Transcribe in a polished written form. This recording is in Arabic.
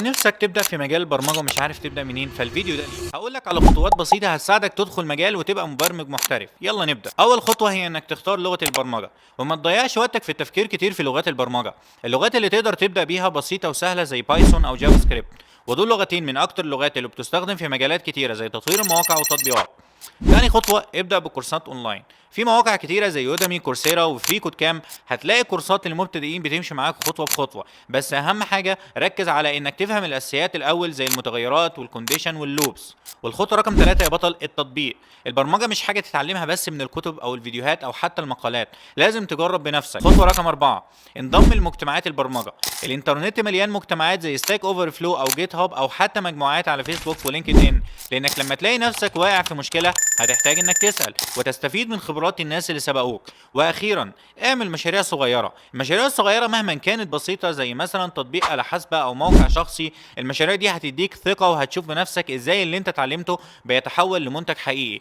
نفسك تبدأ في مجال البرمجة ومش عارف تبدأ منين، فالفيديو ده ليك. هقول لك على خطوات بسيطة هتساعدك تدخل مجال وتبقى مبرمج محترف. يلا نبدأ. أول خطوة هي إنك تختار لغة البرمجة، وما تضيعش وقتك في التفكير كتير في لغات البرمجة. اللغات اللي تقدر تبدأ بيها بسيطة وسهلة زي بايثون أو جافا سكريبت، ودول لغتين من أكتر اللغات اللي بتستخدم في مجالات كتيرة زي تطوير المواقع والتطبيقات. تاني خطوة ابدأ بكورسات اونلاين. في مواقع كتيرة زي يودامي، كورسيرا، وفري كود كام. هتلاقي كورسات للمبتدئين بتمشي معاك خطوة بخطوة، بس أهم حاجة ركز على إنك تفهم الأساسيات الأول زي المتغيرات والكونديشن واللوبس. والخطوة رقم 3 يا بطل التطبيق. البرمجة مش حاجة تتعلمها بس من الكتب أو الفيديوهات أو حتى المقالات، لازم تجرب بنفسك. خطوة رقم 4 انضم لمجتمعات البرمجة. الإنترنت مليان مجتمعات زي ستاك أوفر فلو أو جيت هاب أو حتى مجموعات على فيسبوك ولينكد إن، لأنك لما تلاقي نفسك واقع في مشكلة هتحتاج انك تسأل وتستفيد من خبرات الناس اللي سبقوك. واخيرا اعمل مشاريع صغيرة. المشاريع الصغيرة مهما كانت بسيطة زي مثلا تطبيق على حاسبة او موقع شخصي، المشاريع دي هتديك ثقة وهتشوف بنفسك ازاي اللي انت اتعلمته بيتحول لمنتج حقيقي.